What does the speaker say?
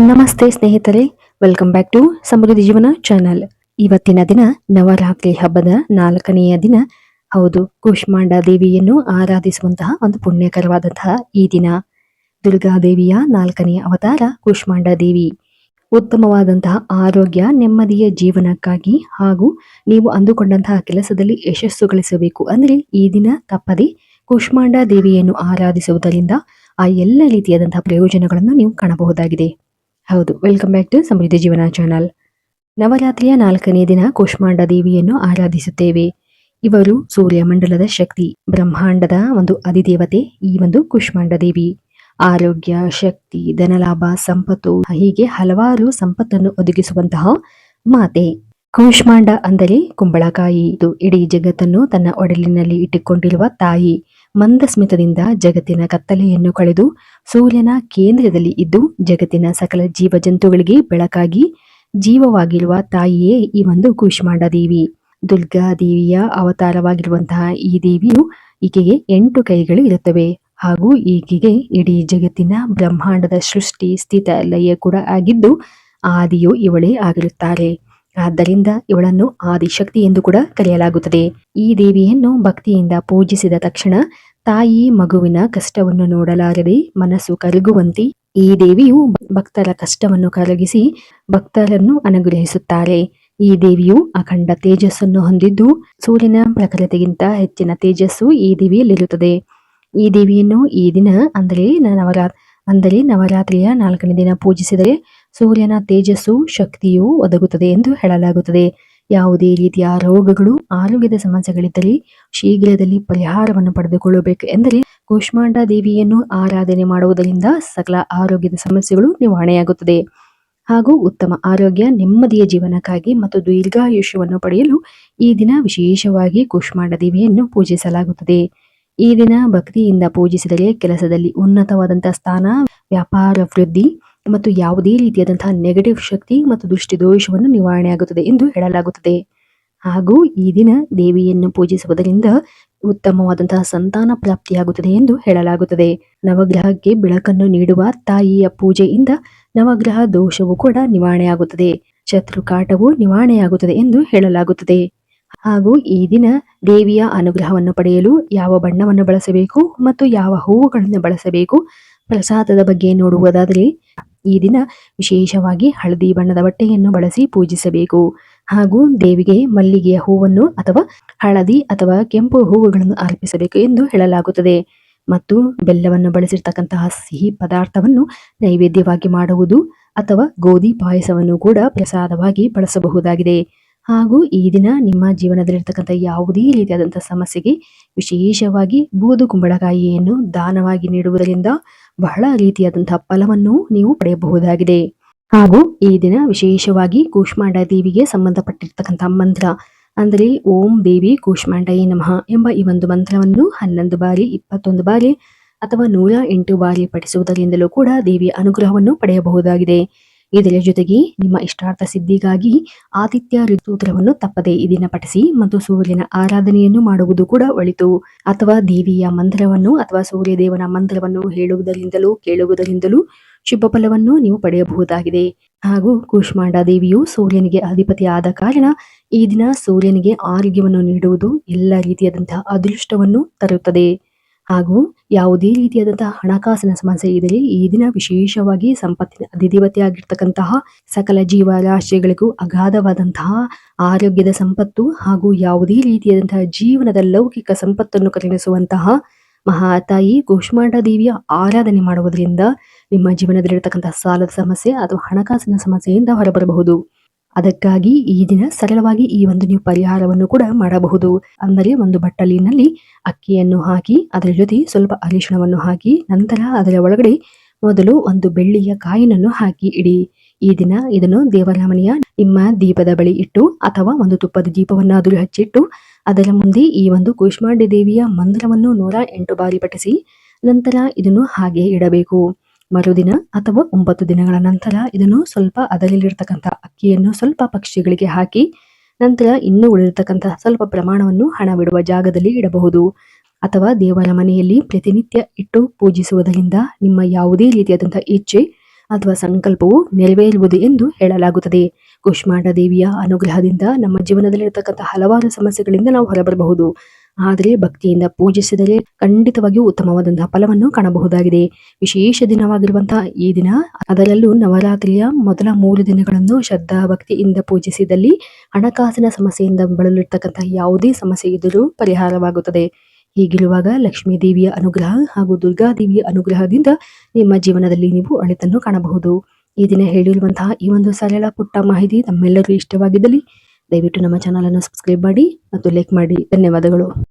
ನಮಸ್ತೆ ಸ್ನೇಹಿತರೆ, welcome back to ಸಮೃದ್ಧಿ ಜೀವನ ಚಾನಲ್. ಇವತ್ತಿನ ದಿನ ನವರಾತ್ರಿ ಹಬ್ಬದ 4ನೆಯ ದಿನ. ಹೌದು, ಕೂಷ್ಮಾಂಡ ದೇವಿಯನ್ನು ಆರಾಧಿಸುವಂತಹ ಒಂದು ಪುಣ್ಯಕರವಾದಂತಹ ಈ ದಿನ. ದುರ್ಗಾದೇವಿಯ 4ನೆಯ ಅವತಾರ ಕೂಷ್ಮಾಂಡ ದೇವಿ. ಉತ್ತಮವಾದಂತಹ ಆರೋಗ್ಯ, ನೆಮ್ಮದಿಯ ಜೀವನಕ್ಕಾಗಿ ಹಾಗೂ ನೀವು ಅಂದುಕೊಂಡಂತಹ ಕೆಲಸದಲ್ಲಿ ಯಶಸ್ಸು ಗಳಿಸಬೇಕು ಅಂದ್ರೆ ಈ ದಿನ ತಪ್ಪದೆ ಕೂಷ್ಮಾಂಡ ದೇವಿಯನ್ನು ಆರಾಧಿಸುವುದರಿಂದ ಆ ಎಲ್ಲ ರೀತಿಯಾದಂತಹ ಪ್ರಯೋಜನಗಳನ್ನು ನೀವು ಕಾಣಬಹುದಾಗಿದೆ. ಹೌದು, ವೆಲ್ಕಮ್ ಬ್ಯಾಕ್ ಟು ಸಮೃದ್ಧಿ ಜೀವನ ಚಾನಲ್. ನವರಾತ್ರಿಯ 4ನೇ ದಿನ ಕೂಷ್ಮಾಂಡ ದೇವಿಯನ್ನು ಆರಾಧಿಸುತ್ತೇವೆ. ಇವರು ಸೂರ್ಯ ಮಂಡಲದ ಶಕ್ತಿ, ಬ್ರಹ್ಮಾಂಡದ ಒಂದು ಅಧಿದೇವತೆ ಈ ಒಂದು ಕೂಷ್ಮಾಂಡ ದೇವಿ. ಆರೋಗ್ಯ, ಶಕ್ತಿ, ಧನಲಾಭ, ಸಂಪತ್ತು ಹೀಗೆ ಹಲವಾರು ಸಂಪತ್ತನ್ನು ಒದಗಿಸುವಂತಹ ಮಾತೆ. ಕೂಷ್ಮಾಂಡ ಅಂದರೆ ಕುಂಬಳಕಾಯಿ. ಇದು ಇಡೀ ಜಗತ್ತನ್ನು ತನ್ನ ಒಡಲಿನಲ್ಲಿ ಇಟ್ಟುಕೊಂಡಿರುವ ತಾಯಿ. ಮಂದಸ್ಮಿತದಿಂದ ಜಗತ್ತಿನ ಕತ್ತಲೆಯನ್ನು ಕಳೆದು ಸೂರ್ಯನ ಕೇಂದ್ರದಲ್ಲಿ ಇದ್ದು ಜಗತ್ತಿನ ಸಕಲ ಜೀವ ಜಂತುಗಳಿಗೆ ಬೆಳಕಾಗಿ ಜೀವವಾಗಿರುವ ತಾಯಿಯೇ ಈ ಒಂದು ಕೂಷ್ಮಾಂಡ ದೇವಿ. ದುರ್ಗಾ ದೇವಿಯ ಅವತಾರವಾಗಿರುವಂತಹ ಈ ದೇವಿಯು ಈಕೆಗೆ 8 ಕೈಗಳು ಇರುತ್ತವೆ ಹಾಗೂ ಈಕೆಗೆ ಇಡೀ ಜಗತ್ತಿನ ಬ್ರಹ್ಮಾಂಡದ ಸೃಷ್ಟಿ, ಸ್ಥಿತ, ಲಯ ಕೂಡ ಆಗಿದ್ದು ಆದಿಯು ಇವಳೇ ಆಗಿರುತ್ತಾರೆ. ಆದ್ದರಿಂದ ಇವಳನ್ನು ಆದಿಶಕ್ತಿ ಎಂದು ಕೂಡ ಕರೆಯಲಾಗುತ್ತದೆ. ಈ ದೇವಿಯನ್ನು ಭಕ್ತಿಯಿಂದ ಪೂಜಿಸಿದ ತಕ್ಷಣ ತಾಯಿ ಮಗುವಿನ ಕಷ್ಟವನ್ನು ನೋಡಲಾರದೆ ಮನಸ್ಸು ಕರಗುವಂತೆ ಈ ದೇವಿಯು ಭಕ್ತರ ಕಷ್ಟವನ್ನು ಕರಗಿಸಿ ಭಕ್ತರನ್ನು ಅನುಗ್ರಹಿಸುತ್ತಾರೆ. ಈ ದೇವಿಯು ಅಖಂಡ ತೇಜಸ್ಸನ್ನು ಹೊಂದಿದ್ದು ಸೂರ್ಯನ ಪ್ರಖರತೆಗಿಂತ ಹೆಚ್ಚಿನ ತೇಜಸ್ಸು ಈ ದೇವಿಯಲ್ಲಿರುತ್ತದೆ. ಈ ದೇವಿಯನ್ನು ಈ ದಿನ ಅಂದರೆ ನವರಾತ್ರಿಯ 4ನೇ ದಿನ ಪೂಜಿಸಿದರೆ ಸೂರ್ಯನ ತೇಜಸ್ಸು, ಶಕ್ತಿಯು ಒದಗುತ್ತದೆ ಎಂದು ಹೇಳಲಾಗುತ್ತದೆ. ಯಾವುದೇ ರೀತಿಯ ರೋಗಗಳು, ಆರೋಗ್ಯದ ಸಮಸ್ಯೆಗಳಿದ್ದರೆ ಶೀಘ್ರದಲ್ಲಿ ಪರಿಹಾರವನ್ನು ಪಡೆದುಕೊಳ್ಳಬೇಕು ಎಂದರೆ ಕೂಷ್ಮಾಂಡ ದೇವಿಯನ್ನು ಆರಾಧನೆ ಮಾಡುವುದರಿಂದ ಸಕಲ ಆರೋಗ್ಯದ ಸಮಸ್ಯೆಗಳು ನಿವಾರಣೆಯಾಗುತ್ತದೆ ಹಾಗೂ ಉತ್ತಮ ಆರೋಗ್ಯ, ನೆಮ್ಮದಿಯ ಜೀವನಕ್ಕಾಗಿ ಮತ್ತು ದೀರ್ಘಾಯುಷ್ಯವನ್ನು ಪಡೆಯಲು ಈ ದಿನ ವಿಶೇಷವಾಗಿ ಕೂಷ್ಮಾಂಡ ದೇವಿಯನ್ನು ಪೂಜಿಸಲಾಗುತ್ತದೆ. ಈ ದಿನ ಭಕ್ತಿಯಿಂದ ಪೂಜಿಸಿದರೆ ಕೆಲಸದಲ್ಲಿ ಉನ್ನತವಾದಂತಹ ಸ್ಥಾನ, ವ್ಯಾಪಾರ ವೃದ್ಧಿ ಮತ್ತು ಯಾವುದೇ ರೀತಿಯಾದಂತಹ ನೆಗೆಟಿವ್ ಶಕ್ತಿ ಮತ್ತು ದೃಷ್ಟಿ ದೋಷವನ್ನು ನಿವಾರಣೆಯಾಗುತ್ತದೆ ಎಂದು ಹೇಳಲಾಗುತ್ತದೆ. ಹಾಗೂ ಈ ದಿನ ದೇವಿಯನ್ನು ಪೂಜಿಸುವುದರಿಂದ ಉತ್ತಮವಾದಂತಹ ಸಂತಾನ ಪ್ರಾಪ್ತಿಯಾಗುತ್ತದೆ ಎಂದು ಹೇಳಲಾಗುತ್ತದೆ. ನವಗ್ರಹಕ್ಕೆ ಬೆಳಕನ್ನು ನೀಡುವ ತಾಯಿಯ ಪೂಜೆಯಿಂದ ನವಗ್ರಹ ದೋಷವು ಕೂಡ ನಿವಾರಣೆಯಾಗುತ್ತದೆ, ಶತ್ರುಕಾಟವು ನಿವಾರಣೆಯಾಗುತ್ತದೆ ಎಂದು ಹೇಳಲಾಗುತ್ತದೆ. ಹಾಗೂ ಈ ದಿನ ದೇವಿಯ ಅನುಗ್ರಹವನ್ನು ಪಡೆಯಲು ಯಾವ ಬಣ್ಣವನ್ನು ಬಳಸಬೇಕು ಮತ್ತು ಯಾವ ಹೂವುಗಳನ್ನು ಬಳಸಬೇಕು, ಪ್ರಸಾದದ ಬಗ್ಗೆ ನೋಡುವುದಾದರೆ ಈ ದಿನ ವಿಶೇಷವಾಗಿ ಹಳದಿ ಬಣ್ಣದ ಬಟ್ಟೆಯನ್ನು ಬಳಸಿ ಪೂಜಿಸಬೇಕು. ಹಾಗೂ ದೇವಿಗೆ ಮಲ್ಲಿಗೆಯ ಹೂವನ್ನು ಅಥವಾ ಹಳದಿ ಅಥವಾ ಕೆಂಪು ಹೂವುಗಳನ್ನು ಅರ್ಪಿಸಬೇಕು ಎಂದು ಹೇಳಲಾಗುತ್ತದೆ. ಮತ್ತು ಬೆಲ್ಲವನ್ನು ಬಳಸಿರ್ತಕ್ಕಂತಹ ಸಿಹಿ ಪದಾರ್ಥವನ್ನು ನೈವೇದ್ಯವಾಗಿ ಮಾಡುವುದು ಅಥವಾ ಗೋಧಿ ಪಾಯಸವನ್ನು ಕೂಡ ಪ್ರಸಾದವಾಗಿ ಬಳಸಬಹುದಾಗಿದೆ. ಹಾಗೂ ಈ ದಿನ ನಿಮ್ಮ ಜೀವನದಲ್ಲಿರ್ತಕ್ಕಂಥ ಯಾವುದೇ ರೀತಿಯಾದಂತಹ ಸಮಸ್ಯೆಗೆ ವಿಶೇಷವಾಗಿ ಬೂದು ಕುಂಬಳಕಾಯಿಯನ್ನು ದಾನವಾಗಿ ನೀಡುವುದರಿಂದ ಬಹಳ ರೀತಿಯಾದಂತಹ ಫಲವನ್ನು ನೀವು ಪಡೆಯಬಹುದಾಗಿದೆ. ಹಾಗೂ ಈ ದಿನ ವಿಶೇಷವಾಗಿ ಕೂಷ್ಮಾಂಡ ದೇವಿಗೆ ಸಂಬಂಧಪಟ್ಟಿರ್ತಕ್ಕಂತಹ ಮಂತ್ರ ಅಂದರೆ ಓಂ ದೇವಿ ಕೂಷ್ಮಾಂಡಯೇ ನಮಃ ಎಂಬ ಈ ಒಂದು ಮಂತ್ರವನ್ನು 11 ಬಾರಿ, 21 ಬಾರಿ ಅಥವಾ 108 ಬಾರಿ ಪಠಿಸುವುದರಿಂದಲೂ ಕೂಡ ದೇವಿಯ ಅನುಗ್ರಹವನ್ನು ಪಡೆಯಬಹುದಾಗಿದೆ. ಇದರ ಜೊತೆಗೆ ನಿಮ್ಮ ಇಷ್ಟಾರ್ಥ ಸಿದ್ಧಿಗಾಗಿ ಆದಿತ್ಯ ಋತುತ್ರವನ್ನು ತಪ್ಪದೆ ಈ ದಿನ ಪಠಿಸಿ ಮತ್ತು ಸೂರ್ಯನ ಆರಾಧನೆಯನ್ನು ಮಾಡುವುದು ಕೂಡ ಒಳಿತು. ಅಥವಾ ದೇವಿಯ ಮಂತ್ರವನ್ನು ಅಥವಾ ಸೂರ್ಯದೇವನ ಮಂತ್ರವನ್ನು ಹೇಳುವುದರಿಂದಲೂ ಕೇಳುವುದರಿಂದಲೂ ಶುಭ ಫಲವನ್ನು ನೀವು ಪಡೆಯಬಹುದಾಗಿದೆ. ಹಾಗೂ ಕೂಷ್ಮಾಂಡ ದೇವಿಯು ಸೂರ್ಯನಿಗೆ ಅಧಿಪತಿ ಆದ ಕಾರಣ ಈ ದಿನ ಸೂರ್ಯನಿಗೆ ಆರೋಗ್ಯವನ್ನು ನೀಡುವುದು ಎಲ್ಲ ರೀತಿಯಾದಂತಹ ಅದೃಷ್ಟವನ್ನು ತರುತ್ತದೆ. ಹಾಗೂ ಯಾವುದೇ ರೀತಿಯಾದಂತಹ ಹಣಕಾಸಿನ ಸಮಸ್ಯೆ ಇದ್ದರೆ ಈ ದಿನ ವಿಶೇಷವಾಗಿ ಸಂಪತ್ತಿನ ಅಧಿದೇವತೆಯಾಗಿರ್ತಕ್ಕಂತಹ ಸಕಲ ಜೀವರಾಶಿಗಳಿಗೂ ಅಗಾಧವಾದಂತಹ ಆರೋಗ್ಯದ ಸಂಪತ್ತು ಹಾಗೂ ಯಾವುದೇ ರೀತಿಯಾದಂತಹ ಜೀವನದ ಲೌಕಿಕ ಸಂಪತ್ತನ್ನು ಕರುಣಿಸುವಂತಹ ಮಹಾತಾಯಿ ಕೂಷ್ಮಾಂಡ ದೇವಿಯ ಆರಾಧನೆ ಮಾಡುವುದರಿಂದ ನಿಮ್ಮ ಜೀವನದಲ್ಲಿರತಕ್ಕಂತಹ ಸಾಲದ ಸಮಸ್ಯೆ ಅಥವಾ ಹಣಕಾಸಿನ ಸಮಸ್ಯೆಯಿಂದ ಹೊರಬರಬಹುದು. ಅದಕ್ಕಾಗಿ ಈ ದಿನ ಸರಳವಾಗಿ ಈ ಒಂದು ನೀವು ಪರಿಹಾರವನ್ನು ಕೂಡ ಮಾಡಬಹುದು. ಅಂದರೆ ಒಂದು ಬಟ್ಟಲಿನಲ್ಲಿ ಅಕ್ಕಿಯನ್ನು ಹಾಕಿ ಅದರ ಜೊತೆ ಸ್ವಲ್ಪ ಅರಿಶಿಣವನ್ನು ಹಾಕಿ ನಂತರ ಅದರ ಒಳಗಡೆ ಮೊದಲು ಒಂದು ಬೆಳ್ಳಿಯ ಕಾಯಿನನ್ನು ಹಾಕಿ ಇಡಿ. ಈ ದಿನ ಇದನ್ನು ದೇವರ ಮನೆಯ ನಿಮ್ಮ ದೀಪದ ಬಳಿ ಇಟ್ಟು ಅಥವಾ ಒಂದು ತುಪ್ಪದ ದೀಪವನ್ನಾದರೂ ಹಚ್ಚಿಟ್ಟು ಅದರ ಮುಂದೆ ಈ ಒಂದು ಕೂಷ್ಮಾಂಡ ದೇವಿಯ ಮಂತ್ರವನ್ನು 108 ಬಾರಿ ಪಠಿಸಿ ನಂತರ ಇದನ್ನು ಹಾಗೆ ಇಡಬೇಕು. ಮರುದಿನ ಅಥವಾ 9 ದಿನಗಳ ನಂತರ ಇದನ್ನು ಸ್ವಲ್ಪ ಅದರಲ್ಲಿರ್ತಕ್ಕಂಥ ಅಕ್ಕಿಯನ್ನು ಸ್ವಲ್ಪ ಪಕ್ಷಿಗಳಿಗೆ ಹಾಕಿ ನಂತರ ಇನ್ನೂ ಉಳಿದಿರ್ತಕ್ಕಂಥ ಸ್ವಲ್ಪ ಪ್ರಮಾಣವನ್ನು ಹಣ ಬಿಡುವ ಜಾಗದಲ್ಲಿ ಇಡಬಹುದು. ಅಥವಾ ದೇವರ ಮನೆಯಲ್ಲಿ ಪ್ರತಿನಿತ್ಯ ಇಟ್ಟು ಪೂಜಿಸುವುದರಿಂದ ನಿಮ್ಮ ಯಾವುದೇ ರೀತಿಯಾದಂತಹ ಇಚ್ಛೆ ಅಥವಾ ಸಂಕಲ್ಪವು ನೆರವೇರುವುದು ಎಂದು ಹೇಳಲಾಗುತ್ತದೆ. ಕೂಷ್ಮಾಂಡ ದೇವಿಯ ಅನುಗ್ರಹದಿಂದ ನಮ್ಮ ಜೀವನದಲ್ಲಿರತಕ್ಕಂಥ ಹಲವಾರು ಸಮಸ್ಯೆಗಳಿಂದ ನಾವು ಹೊರಬರಬಹುದು. ಆದರೆ ಭಕ್ತಿಯಿಂದ ಪೂಜಿಸಿದರೆ ಖಂಡಿತವಾಗಿಯೂ ಉತ್ತಮವಾದಂತಹ ಫಲವನ್ನು ಕಾಣಬಹುದಾಗಿದೆ. ವಿಶೇಷ ದಿನವಾಗಿರುವಂತಹ ಈ ದಿನ, ಅದರಲ್ಲೂ ನವರಾತ್ರಿಯ ಮೊದಲ 3 ದಿನಗಳನ್ನು ಶ್ರದ್ಧಾ ಭಕ್ತಿಯಿಂದ ಪೂಜಿಸಿದಲ್ಲಿ ಹಣಕಾಸಿನ ಸಮಸ್ಯೆಯಿಂದ ಬಳಲಿರ್ತಕ್ಕಂತಹ ಯಾವುದೇ ಸಮಸ್ಯೆ ಇದ್ದರೂ ಪರಿಹಾರವಾಗುತ್ತದೆ. ಹೀಗಿರುವಾಗ ಲಕ್ಷ್ಮೀ ದೇವಿಯ ಅನುಗ್ರಹ ಹಾಗೂ ದುರ್ಗಾದೇವಿಯ ಅನುಗ್ರಹದಿಂದ ನಿಮ್ಮ ಜೀವನದಲ್ಲಿ ನೀವು ಒಳಿತನ್ನು ಕಾಣಬಹುದು. ಈ ದಿನ ಹೇಳಿರುವಂತಹ ಈ ಒಂದು ಸರಳ ಪುಟ್ಟ ಮಾಹಿತಿ ತಮ್ಮೆಲ್ಲರಿಗೂ ಇಷ್ಟವಾಗಿದ್ದಲ್ಲಿ ದಯವಿಟ್ಟು ನಮ್ಮ ಚಾನಲ್ ಅನ್ನು ಸಬ್ಸ್ಕ್ರೈಬ್ ಮಾಡಿ ಮತ್ತು ಲೈಕ್ ಮಾಡಿ. ಧನ್ಯವಾದಗಳು.